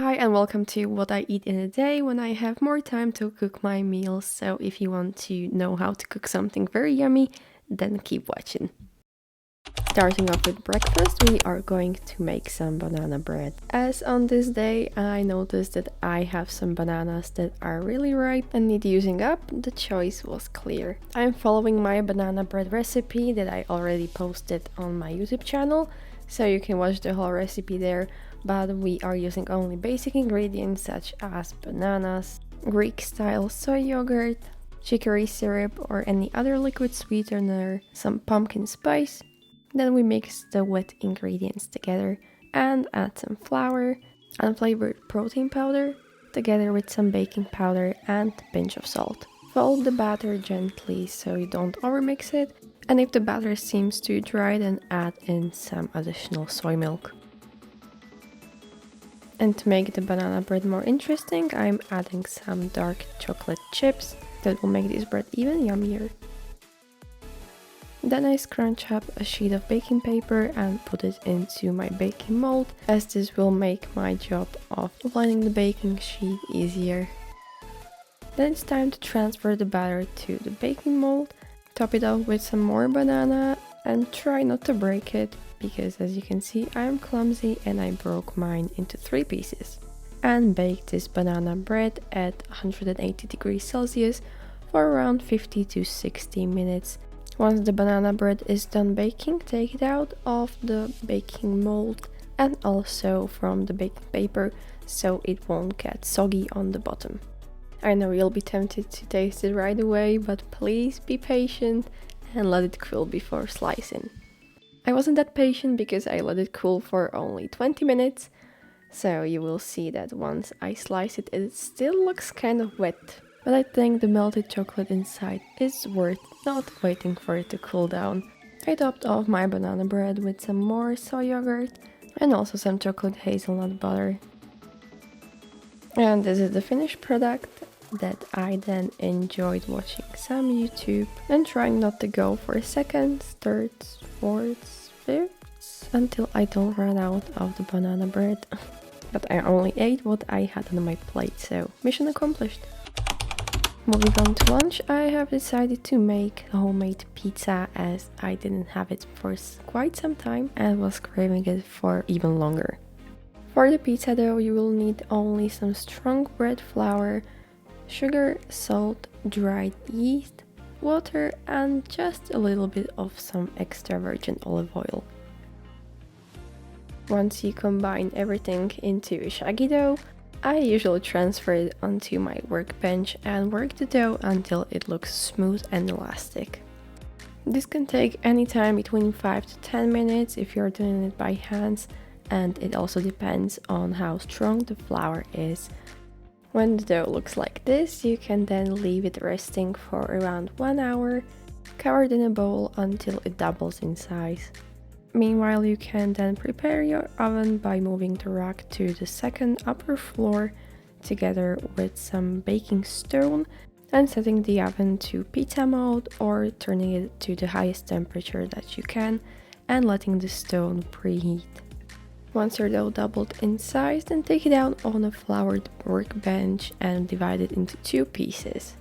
Hi and welcome to what I eat in a day when I have more time to cook my meals. So if you want to know how to cook something very yummy, then keep watching. Starting off with breakfast, we are going to make some banana bread. As on this day, I noticed that I have some bananas that are really ripe and need using up. The choice was clear. I'm following my banana bread recipe that I already posted on my YouTube channel, so you can watch the whole recipe there, but we are using only basic ingredients such as bananas, Greek-style soy yogurt, chicory syrup or any other liquid sweetener, some pumpkin spice. Then we mix the wet ingredients together and add some flour, unflavored protein powder, together with some baking powder and a pinch of salt. Fold the batter gently so you don't overmix it, and if the batter seems too dry, then add in some additional soy milk. And to make the banana bread more interesting, I'm adding some dark chocolate chips that will make this bread even yummier. Then I scrunch up a sheet of baking paper and put it into my baking mold, as this will make my job of lining the baking sheet easier. Then it's time to transfer the batter to the baking mold, top it off with some more banana and try not to break it, because as you can see I am clumsy and I broke mine into 3 pieces. And bake this banana bread at 180 degrees Celsius for around 50 to 60 minutes. Once the banana bread is done baking, take it out of the baking mold and also from the baking paper so it won't get soggy on the bottom. I know you'll be tempted to taste it right away, but please be patient and let it cool before slicing. I wasn't that patient because I let it cool for only 20 minutes, so you will see that once I slice it, it still looks kind of wet. But I think the melted chocolate inside is worth not waiting for it to cool down. I topped off my banana bread with some more soy yogurt and also some chocolate hazelnut butter. And this is the finished product that I then enjoyed watching some YouTube and trying not to go for seconds, thirds, fourths, fifths until I don't run out of the banana bread. But I only ate what I had on my plate, so mission accomplished. Moving on to lunch, I have decided to make a homemade pizza as I didn't have it for quite some time and was craving it for even longer. For the pizza dough, you will need only some strong bread flour, sugar, salt, dried yeast, water and just a little bit of some extra virgin olive oil. Once you combine everything into a shaggy dough, I usually transfer it onto my workbench and work the dough until it looks smooth and elastic. This can take any time between 5 to 10 minutes if you're doing it by hands, and it also depends on how strong the flour is. When the dough looks like this, you can then leave it resting for around 1 hour, covered in a bowl until it doubles in size. Meanwhile, you can then prepare your oven by moving the rack to the second upper floor together with some baking stone and setting the oven to pizza mode or turning it to the highest temperature that you can and letting the stone preheat. Once your dough doubled in size, then take it out on a floured workbench and divide it into 2 pieces.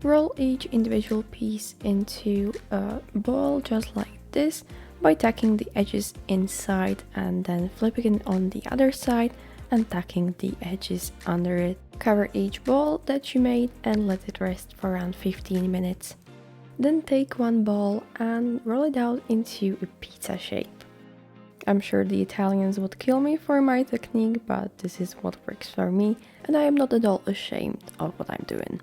Roll each individual piece into a ball just like this by tacking the edges inside and then flipping it on the other side and tacking the edges under it. Cover each ball that you made and let it rest for around 15 minutes. Then take one ball and roll it out into a pizza shape. I'm sure the Italians would kill me for my technique, but this is what works for me and I am not at all ashamed of what I'm doing.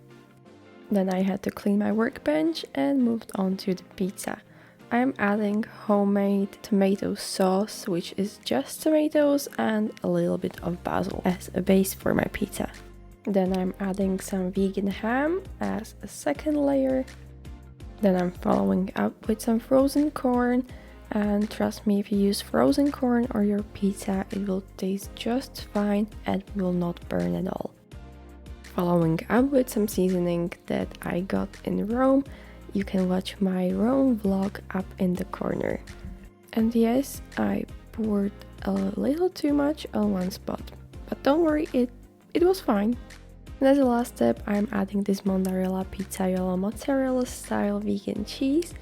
Then I had to clean my workbench and moved on to the pizza. I am adding homemade tomato sauce, which is just tomatoes and a little bit of basil as a base for my pizza. Then I'm adding some vegan ham as a second layer. Then I'm following up with some frozen corn, and trust me, if you use frozen corn on your pizza, it will taste just fine and will not burn at all. Following up with some seasoning that I got in Rome. You can watch my Rome vlog up in the corner. And yes, I poured a little too much on one spot. but don't worry, it was fine. And as a last step, I'm adding this mozzarella pizzaiolo mozzarella style vegan cheese.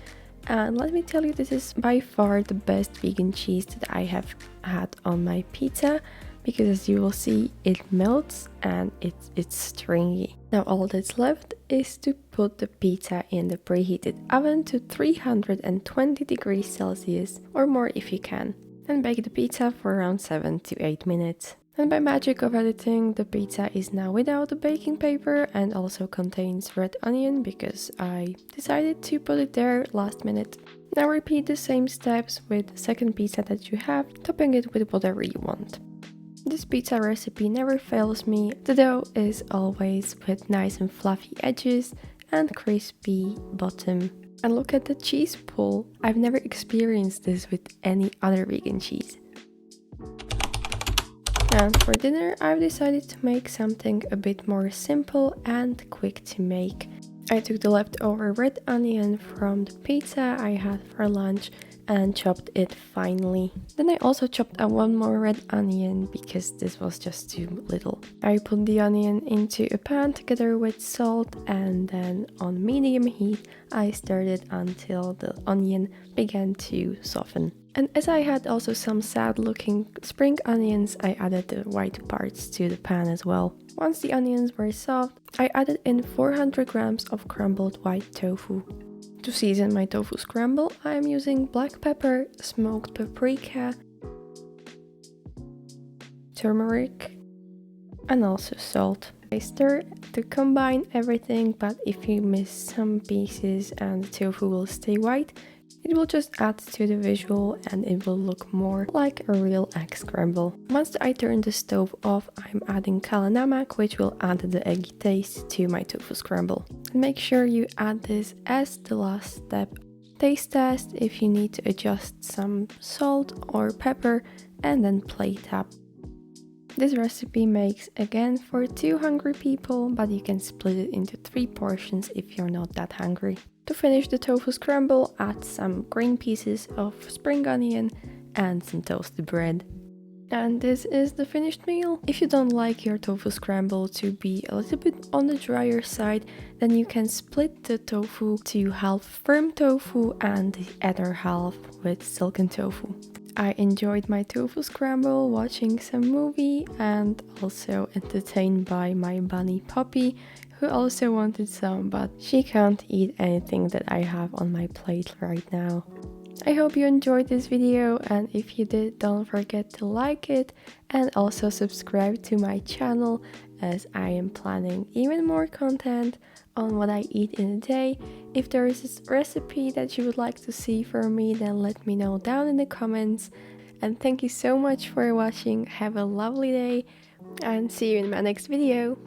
And let me tell you, this is by far the best vegan cheese that I have had on my pizza, because as you will see, it melts and it's stringy. Now all that's left is to put the pizza in the preheated oven to 320 degrees Celsius or more if you can, and bake the pizza for around 7 to 8 minutes. And by magic of editing, the pizza is now without the baking paper and also contains red onion because I decided to put it there last minute. Now repeat the same steps with the second pizza that you have, topping it with whatever you want. This pizza recipe never fails me. The dough is always with nice and fluffy edges and crispy bottom. And look at the cheese pull. I've never experienced this with any other vegan cheese. And for dinner, I've decided to make something a bit more simple and quick to make. I took the leftover red onion from the pizza I had for lunch and chopped it finely. Then I also chopped up one more red onion because this was just too little. I put the onion into a pan together with salt, and then on medium heat I stirred it until the onion began to soften. And as I had also some sad looking spring onions, I added the white parts to the pan as well. Once the onions were soft, I added in 400 grams of crumbled white tofu. To season my tofu scramble, I am using black pepper, smoked paprika, turmeric, and also salt. I stir to combine everything, but if you miss some pieces and the tofu will stay white, it will just add to the visual and it will look more like a real egg scramble. Once I turn the stove off, I'm adding namak, which will add the eggy taste to my tofu scramble. And make sure you add this as the last step. Taste test if you need to adjust some salt or pepper, and then plate up. This recipe makes again for 2 hungry people, but you can split it into 3 portions if you're not that hungry. To finish the tofu scramble, add some green pieces of spring onion and some toasted bread. And this is the finished meal. If you don't like your tofu scramble to be a little bit on the drier side, then you can split the tofu to half firm tofu and the other half with silken tofu. I enjoyed my tofu scramble watching some movie and also entertained by my bunny Poppy, who also wanted some, but she can't eat anything that I have on my plate right now. I hope you enjoyed this video, and if you did, don't forget to like it and also subscribe to my channel, as I am planning even more content on what I eat in a day. If there is a recipe that you would like to see from me, then let me know down in the comments. And thank you so much for watching. Have a lovely day and see you in my next video.